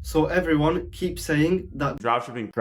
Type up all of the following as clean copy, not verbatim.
So everyone keeps saying that dropshipping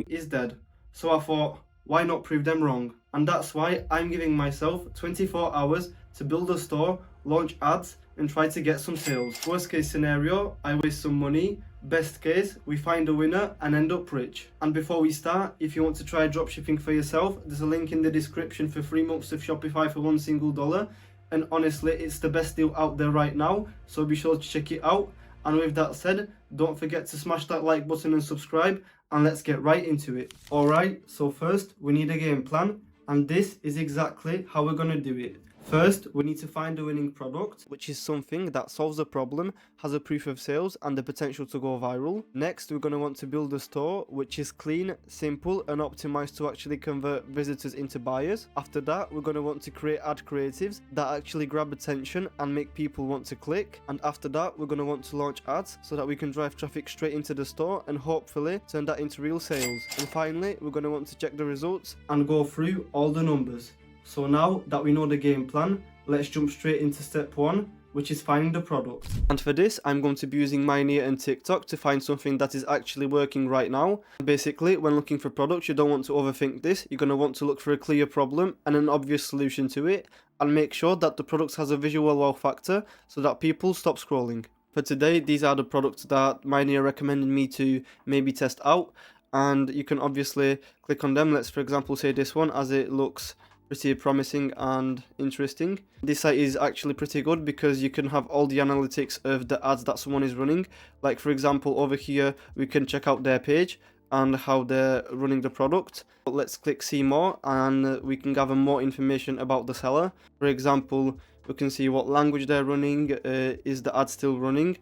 is dead. So I thought, why not prove them wrong? And that's why I'm giving myself 24 hours to build a store, launch ads, and try to get some sales. Worst case scenario, I waste some money. Best case, we find a winner and end up rich. And before we start, if you want to try dropshipping for yourself, there's a link in the description for 3 months of Shopify for $1 single. And honestly, it's the best deal out there right now, so be sure to check it out. And with that said, don't forget to smash that like button and subscribe, and let's get right into it. Alright, so first we need a game plan, and this is exactly how we're gonna do it. First, we need to find a winning product, which is something that solves a problem, has a proof of sales, and the potential to go viral. Next, we're going to want to build a store, which is clean, simple, and optimized to actually convert visitors into buyers. After that, we're going to want to create ad creatives that actually grab attention and make people want to click. And after that, we're going to want to launch ads so that we can drive traffic straight into the store and hopefully turn that into real sales. And finally, we're going to want to check the results and go through all the numbers. So now that we know the game plan, let's jump straight into step 1, which is finding the product. And for this, I'm going to be using Mynear and TikTok to find something that is actually working right now. Basically, when looking for products, you don't want to overthink this. You're going to want to look for a clear problem and an obvious solution to it, and make sure that the product has a visual wow factor so that people stop scrolling. For today, these are the products that Mynear recommended me to maybe test out, and you can obviously click on them. Let's, for example, say this one, as it looks pretty promising and interesting. This site is actually pretty good because you can have all the analytics of the ads that someone is running. Like, for example, over here we can check out their page and how they're running the product. But let's click see more, and we can gather more information about the seller. For example, we can see what language they're running, is the ad still running,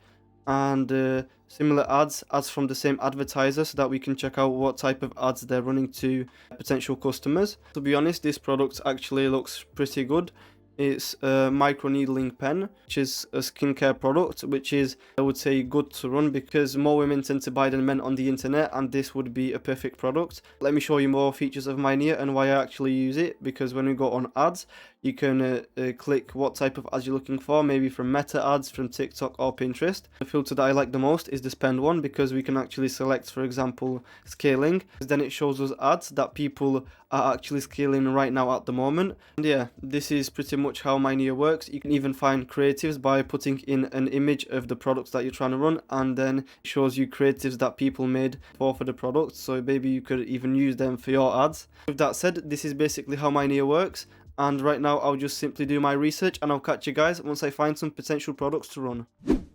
and similar ads from the same advertiser, so that we can check out what type of ads they're running to potential customers. To be honest, this product actually looks pretty good. It's a micro needling pen, which is a skincare product, which is, I would say, good to run because more women tend to buy than men on the internet, and this would be a perfect product. Let me show you more features of Mynear and why I actually use it, because when we go on ads, you can click what type of ads you're looking for, maybe from Meta ads, from TikTok or Pinterest. The filter that I like the most is the spend one, because we can actually select, for example, scaling. Then it shows us ads that people are actually scaling right now at the moment. And yeah, this is pretty much how Mynear works. You can even find creatives by putting in an image of the products that you're trying to run, and then it shows you creatives that people made for the products, so maybe you could even use them for your ads. With that said, this is basically how Mynear works. And right now I'll just simply do my research, and I'll catch you guys once I find some potential products to run.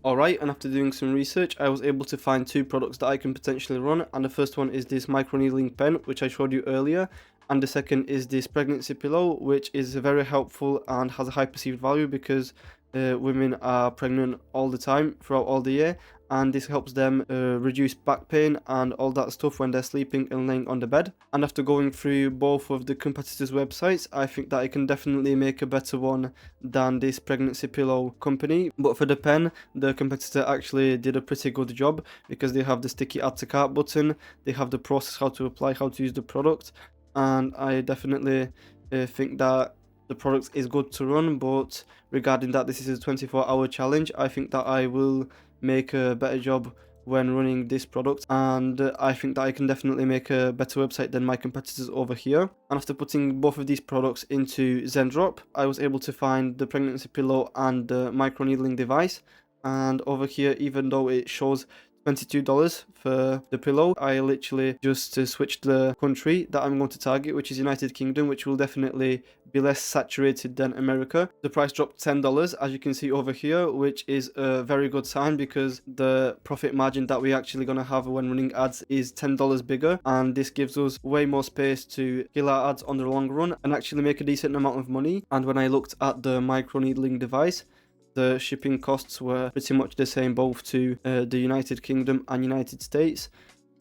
Alright, and after doing some research, I was able to find 2 products that I can potentially run, and the first one is this microneedling pen, which I showed you earlier, and the second is this pregnancy pillow, which is very helpful and has a high perceived value because women are pregnant all the time throughout all the year, and this helps them reduce back pain and all that stuff when they're sleeping and laying on the bed. And after going through both of the competitors' websites, I think that I can definitely make a better one than this pregnancy pillow company. But for the pen, the competitor actually did a pretty good job because they have the sticky add to cart button, they have the process how to apply, how to use the product, and I definitely think that the product is good to run. But regarding that this is a 24-hour challenge, I think that I will make a better job when running this product, and I think that I can definitely make a better website than my competitors over here. And after putting both of these products into Zendrop, I was able to find the pregnancy pillow and the microneedling device. And over here, even though it shows $22 for the pillow, I literally just switched the country that I'm going to target, which is United Kingdom, which will definitely be less saturated than America. The price dropped $10, as you can see over here, which is a very good sign because the profit margin that we're actually going to have when running ads is $10 bigger, and this gives us way more space to kill our ads on the long run and actually make a decent amount of money. And when I looked at the microneedling device, the shipping costs were pretty much the same both to the United Kingdom and United States.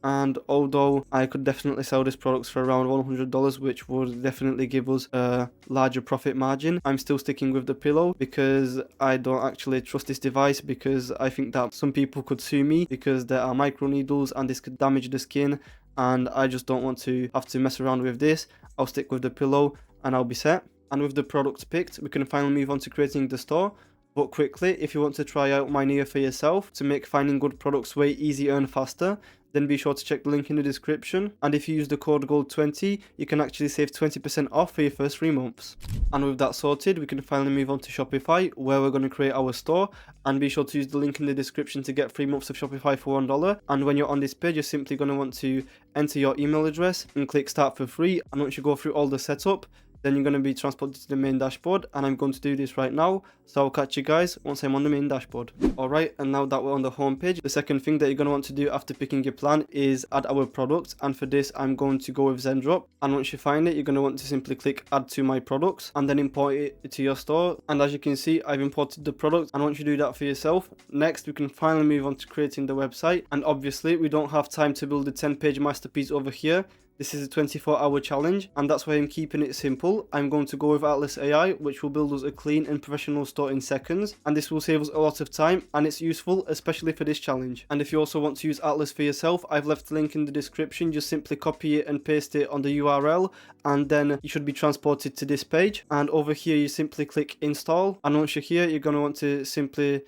And although I could definitely sell this product for around $100, which would definitely give us a larger profit margin, I'm still sticking with the pillow because I don't actually trust this device, because I think that some people could sue me because there are micro needles and this could damage the skin, and I just don't want to have to mess around with this. I'll stick with the pillow and I'll be set. And with the products picked, we can finally move on to creating the store. But quickly, if you want to try out my Nia for yourself to make finding good products way easier and faster, then be sure to check the link in the description. And if you use the code GOLD20, you can actually save 20% off for your first 3 months. And with that sorted, we can finally move on to Shopify, where we're going to create our store. And be sure to use the link in the description to get 3 months of Shopify for $1. And when you're on this page, you're simply going to want to enter your email address and click start for free. And once you go through all the setup, then you're going to be transported to the main dashboard, and I'm going to do this right now, so I'll catch you guys once I'm on the main dashboard. Alright, and now that we're on the home page, the second thing that you're going to want to do after picking your plan is add our product, and for this I'm going to go with Zendrop. And once you find it, you're going to want to simply click add to my products and then import it to your store. And as you can see, I've imported the product, and once you do that for yourself, next we can finally move on to creating the website. And obviously we don't have time to build a 10-page masterpiece over here. This is a 24-hour challenge, and that's why I'm keeping it simple. I'm going to go with Atlas AI, which will build us a clean and professional store in seconds, and this will save us a lot of time, and it's useful, especially for this challenge. And if you also want to use Atlas for yourself, I've left the link in the description. Just simply copy it and paste it on the URL, and then you should be transported to this page. And over here, you simply click install, and once you're here, you're going to want to simply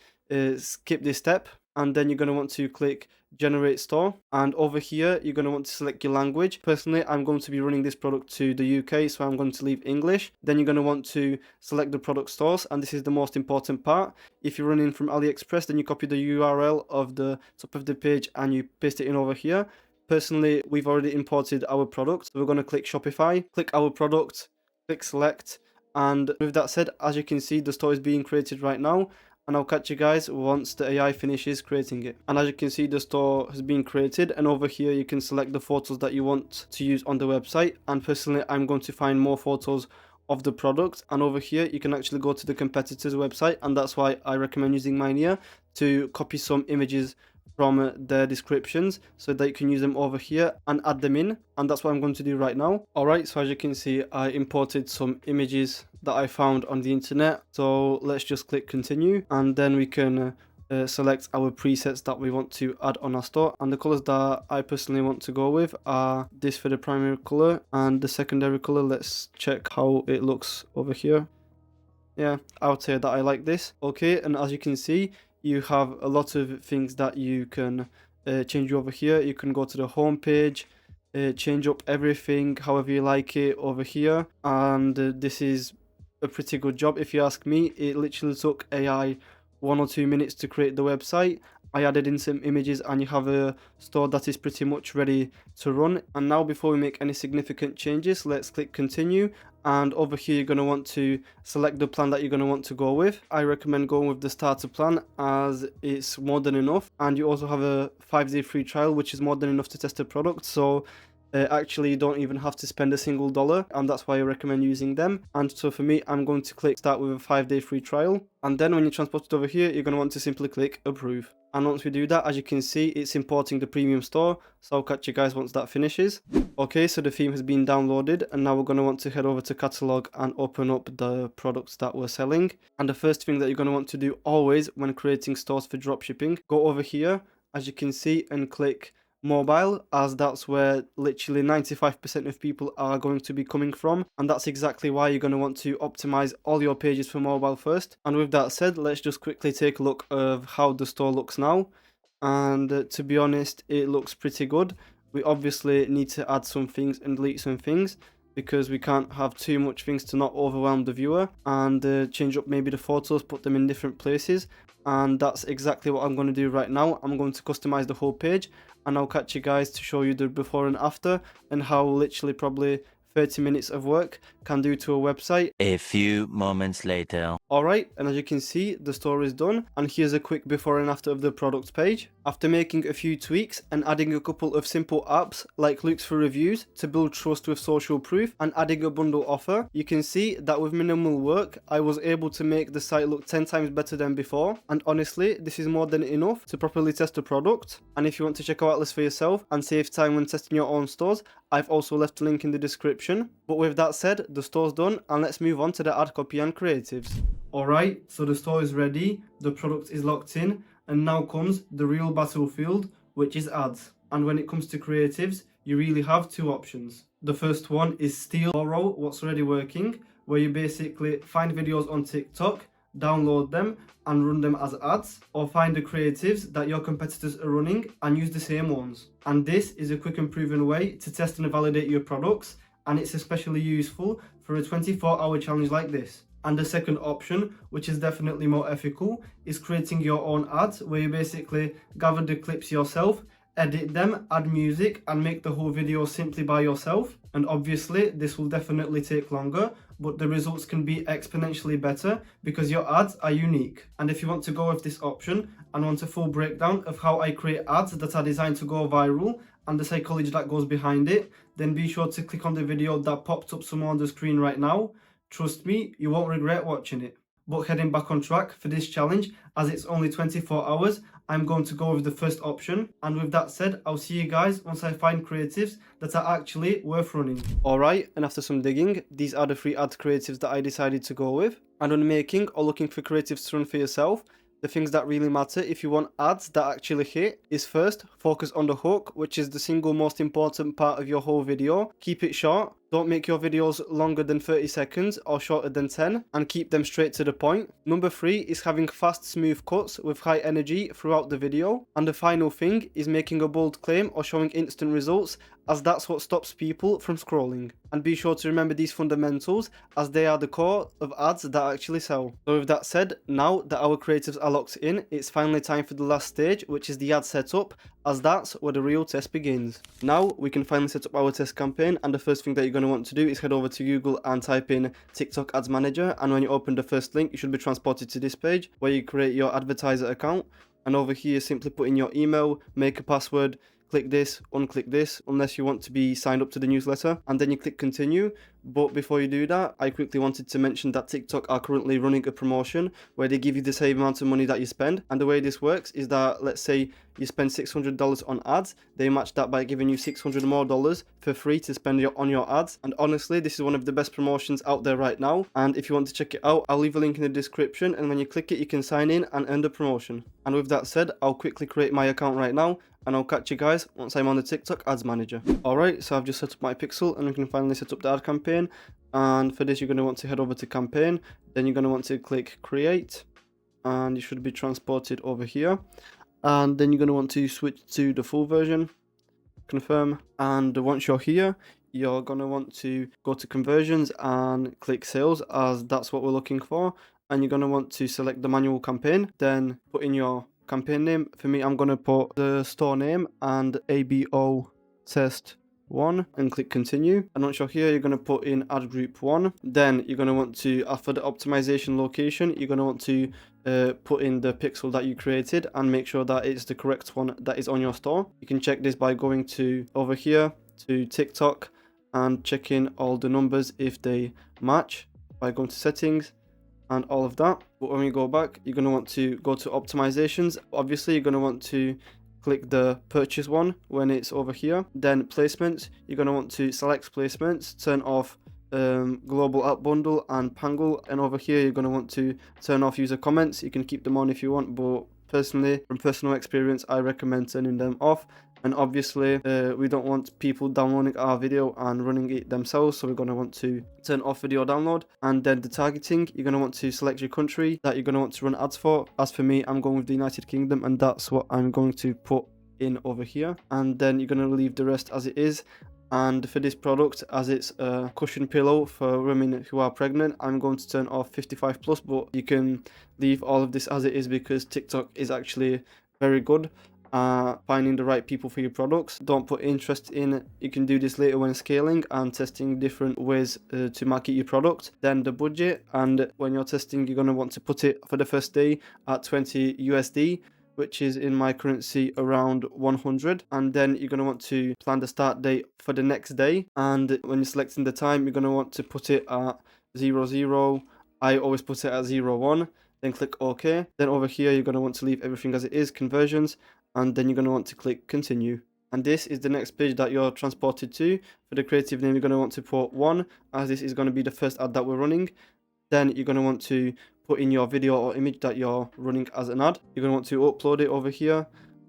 skip this step, and then you're going to want to click generate store, and over here you're going to want to select your language. Personally, I'm going to be running this product to the UK, so I'm going to leave English. Then you're going to want to select the product source, and this is the most important part. If you're running from AliExpress, then you copy the URL of the top of the page and you paste it in over here. Personally, we've already imported our product, so we're going to click Shopify, click our product, click select, and with that said, as you can see, the store is being created right now. And I'll catch you guys once the AI finishes creating it. And as you can see, the store has been created, and over here you can select the photos that you want to use on the website. And personally, I'm going to find more photos of the product, and over here you can actually go to the competitor's website, and that's why I recommend using mine here to copy some images from their descriptions so that you can use them over here and add them in, and that's what I'm going to do right now. Alright, so as you can see, I imported some images that I found on the internet, so let's just click continue, and then we can select our presets that we want to add on our store. And the colors that I personally want to go with are this for the primary color, and the secondary color, let's check how it looks over here. Yeah, I would say that I like this. Okay, and as you can see, you have a lot of things that you can change over here. You can go to the home page, change up everything however you like it over here, and this is a pretty good job if you ask me. It literally took AI 1 or 2 minutes to create the website. I added in some images, and you have a store that is pretty much ready to run. And now, before we make any significant changes, let's click continue. And over here, you're going to want to select the plan that you're going to want to go with. I recommend going with the starter plan, as it's more than enough. And you also have a 5-day free trial, which is more than enough to test the product. So actually, you don't even have to spend a single dollar, and that's why I recommend using them. And so for me, I'm going to click start with a 5-day free trial, and then when you're transported over here, you're going to want to simply click approve. And once we do that, as you can see, it's importing the premium store, so I'll catch you guys once that finishes. Okay, so the theme has been downloaded, and now we're going to want to head over to catalog and open up the products that we're selling. And the first thing that you're going to want to do always when creating stores for dropshipping, go over here, as you can see, and click mobile, as that's where literally 95% of people are going to be coming from, and that's exactly why you're going to want to optimize all your pages for mobile first. And with that said, let's just quickly take a look of how the store looks now, and to be honest, it looks pretty good. We obviously need to add some things and delete some things, because we can't have too much things to not overwhelm the viewer, and change up maybe the photos, put them in different places. And that's exactly what I'm going to do right now. I'm going to customize the whole page, and I'll catch you guys to show you the before and after, and how literally probably 30 minutes of work can do to a website. A few moments later. Alright, and as you can see, the store is done, and here's a quick before and after of the product page. After making a few tweaks and adding a couple of simple apps like looks for reviews to build trust with social proof, and adding a bundle offer, you can see that with minimal work, I was able to make the site look 10 times better than before. And honestly, this is more than enough to properly test the product. And if you want to check out Atlas for yourself and save time when testing your own stores, I've also left a link in the description. But with that said, the store's done, and let's move on to the ad copy and creatives. Alright, so the store is ready, the product is locked in, and now comes the real battlefield, which is ads. And when it comes to creatives, you really have two options. The first one is steal, borrow what's already working, where you basically find videos on TikTok download them and run them as ads, or find the creatives that your competitors are running and use the same ones. And this is a quick and proven way to test and validate your products, and it's especially useful for a 24-hour challenge like this. And the second option, which is definitely more ethical, is creating your own ads, where you basically gather the clips yourself, edit them, add music, and make the whole video simply by yourself. And obviously this will definitely take longer, but the results can be exponentially better because your ads are unique. And if you want to go with this option and want a full breakdown of how I create ads that are designed to go viral and the psychology that goes behind it, then be sure to click on the video that popped up somewhere on the screen right now. Trust me, you won't regret watching it. But heading back on track for this challenge, as it's only 24 hours, I'm going to go with the first option. And with that said, I'll see you guys once I find creatives that are actually worth running. Alright, and after some digging, these are the 3 ad creatives that I decided to go with. And when making or looking for creatives to run for yourself, the things that really matter if you want ads that actually hit is first, focus on the hook, which is the single most important part of your whole video. Keep it short. Don't make your videos longer than 30 seconds or shorter than 10, and keep them straight to the point. Number 3 is having fast, smooth cuts with high energy throughout the video. And the final thing is making a bold claim or showing instant results, as that's what stops people from scrolling. And be sure to remember these fundamentals, as they are the core of ads that actually sell. So with that said, now that our creatives are locked in, it's finally time for the last stage, which is the ad setup, as that's where the real test begins. Now we can finally set up our test campaign, and the first thing that you're going to want to do is head over to Google and type in TikTok Ads Manager, and when you open the first link, you should be transported to this page where you create your advertiser account. And over here, simply put in your email, make a password, click this, unclick this, unless you want to be signed up to the newsletter, and then you click continue. But before you do that, I quickly wanted to mention that TikTok are currently running a promotion where they give you the same amount of money that you spend. And the way this works is that, let's say you spend $600 on ads, they match that by giving you $600 more for free to spend on your ads. And honestly, this is one of the best promotions out there right now. And if you want to check it out, I'll leave a link in the description, and when you click it, you can sign in and earn the promotion. And with that said, I'll quickly create my account right now, and I'll catch you guys once I'm on the TikTok Ads Manager. Alright, so I've just set up my pixel, and we can finally set up the ad campaign. And for this, you're going to want to head over to campaign, then you're going to want to click create, and you should be transported over here. And then you're going to want to switch to the full version, confirm, and once you're here, you're going to want to go to conversions and click sales, as that's what we're looking for. And you're going to want to select the manual campaign, then put in your campaign name. For me, I'm going to put the store name and ABO test 1 and click continue. And once you're here, you're going to put in ad group 1. Then you're going to want to, after the optimization location, you're going to want to put in the pixel that you created and make sure that it's the correct one that is on your store. You can check this by going to over here to TikTok and checking all the numbers if they match by going to settings and all of that. But when we go back, you're going to want to go to optimizations. Obviously, you're going to want to click the purchase one when it's over here. Then placements, you're going to want to select placements, turn off global app bundle and pangle, and over here you're going to want to turn off user comments. You can keep them on if you want, but personally, from personal experience, I recommend turning them off. And obviously we don't want people downloading our video and running it themselves, so we're going to want to turn off video download. And then the targeting, you're going to want to select your country that you're going to want to run ads for. As for me, I'm going with the United Kingdom, and that's what I'm going to put in over here. And then you're going to leave the rest as it is. And for this product, as it's a cushion pillow for women who are pregnant, I'm going to turn off 55 plus, but you can leave all of this as it is because TikTok is actually very good finding the right people for your products. Don't put interest in it. You can do this later when scaling and testing different ways to market your product. Then the budget, and when you're testing, you're going to want to put it for the first day at 20 USD, which is in my currency around 100. And then you're going to want to plan the start date for the next day. And when you're selecting the time, you're going to want to put it at 00. I always put it at 01. Then click OK. Then over here, you're going to want to leave everything as it is, conversions. And then you're going to want to click continue. And this is the next page that you're transported to. For the creative name, you're going to want to put 1, as this is going to be the first ad that we're running. Then you're going to want to put in your video or image that you're running as an ad. You're going to want to upload it over here.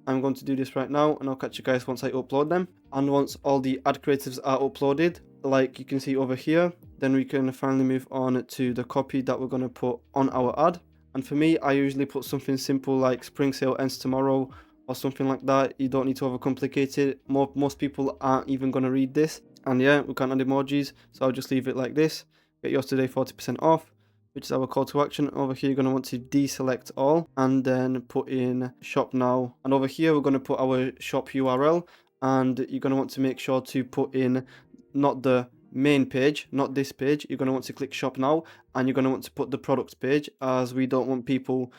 I'm going to do this right now, and I'll catch you guys once I upload them. And once all the ad creatives are uploaded, like you can see over here, then we can finally move on to the copy that we're going to put on our ad. And for me, I usually put something simple like spring sale ends tomorrow or something like that. You don't need to overcomplicate it. Most people aren't even going to read this. And yeah, we can't add emojis, so I'll just leave it like this. Get yours today 40% off, which is our call to action. Over here, you're going to want to deselect all and then put in shop now. And over here, we're going to put our shop URL, and you're going to want to make sure to put in not the main page, not this page. You're going to want to click shop now, and you're going to want to put the products page, as we don't want people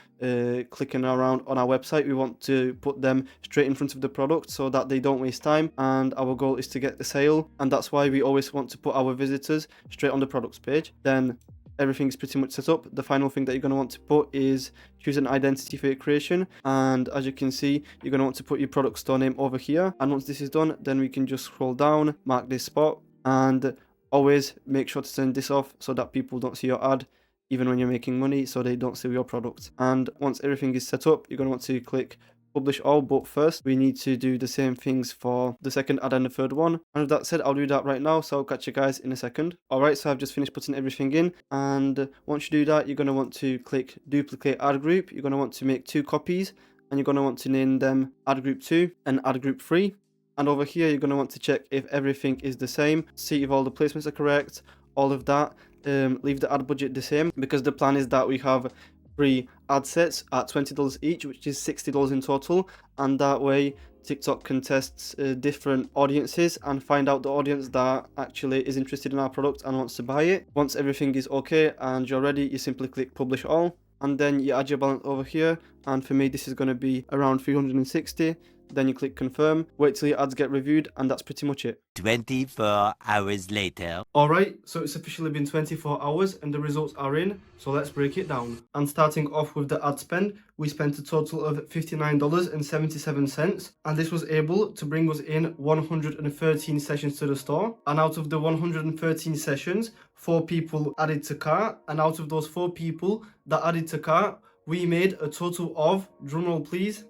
clicking around on our website. We want to put them straight in front of the product so that they don't waste time, and our goal is to get the sale, and that's why we always want to put our visitors straight on the products page. Then everything's pretty much set up. The final thing that you're going to want to put is choose an identity for your creation, and as you can see, you're going to want to put your product store name over here. And once this is done, then we can just scroll down, mark this spot, and always make sure to turn this off so that people don't see your ad even when you're making money, so they don't see your product. And once everything is set up, you're going to want to click publish all, but first we need to do the same things for the second ad and the third one. And with that said, I'll do that right now, so I'll catch you guys in a second. Alright, so I've just finished putting everything in, and once you do that, you're going to want to click duplicate ad group. You're going to want to make 2 copies, and you're going to want to name them ad group 2 and ad group 3. And over here, you're going to want to check if everything is the same, see if all the placements are correct, all of that. Leave the ad budget the same, because the plan is that we have 3 ad sets at $20 each, which is $60 in total. And that way, TikTok can test different audiences and find out the audience that actually is interested in our product and wants to buy it. Once everything is okay and you're ready, you simply click publish all, and then you add your balance over here. And for me, this is going to be around 360. Then you click confirm, wait till your ads get reviewed, and that's pretty much it. 24 hours later. Alright, so it's officially been 24 hours and the results are in, so let's break it down. And starting off with the ad spend, we spent a total of $59.77, and this was able to bring us in 113 sessions to the store. And out of the 113 sessions, 4 people added to cart, and out of those 4 people that added to cart, we made a total of, drumroll please,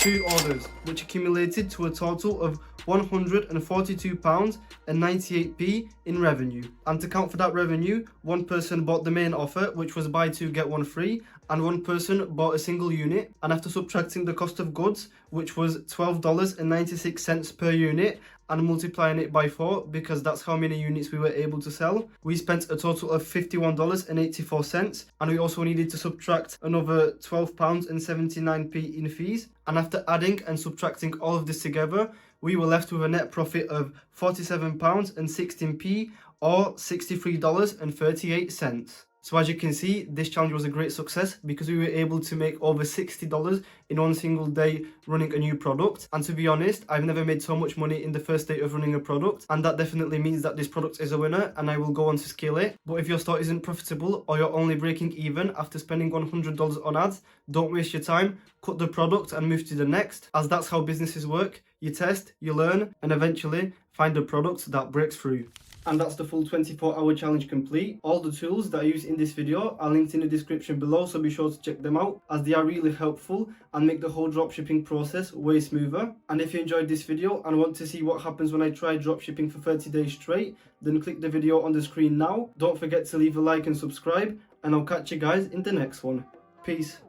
2 orders, which accumulated to a total of £142.98 in revenue. And to count for that revenue, 1 person bought the main offer, which was buy 2 get 1 free, and 1 person bought a single unit. And after subtracting the cost of goods, which was $12.96 per unit, and multiplying it by 4, because that's how many units we were able to sell, we spent a total of $51.84, and we also needed to subtract another £12.79 in fees. And after adding and subtracting all of this together, we were left with a net profit of £47.16, or $63.38. So as you can see, this challenge was a great success because we were able to make over $60 in one single day running a new product. And to be honest, I've never made so much money in the first day of running a product, and that definitely means that this product is a winner and I will go on to scale it. But if your store isn't profitable or you're only breaking even after spending $100 on ads, don't waste your time, cut the product and move to the next, as that's how businesses work. You test, you learn, and eventually find a product that breaks through. And that's the full 24-hour challenge complete. All the tools that I use in this video are linked in the description below, so be sure to check them out, as they are really helpful and make the whole dropshipping process way smoother. And if you enjoyed this video and want to see what happens when I try dropshipping for 30 days straight, then click the video on the screen now. Don't forget to leave a like and subscribe, and I'll catch you guys in the next one. Peace.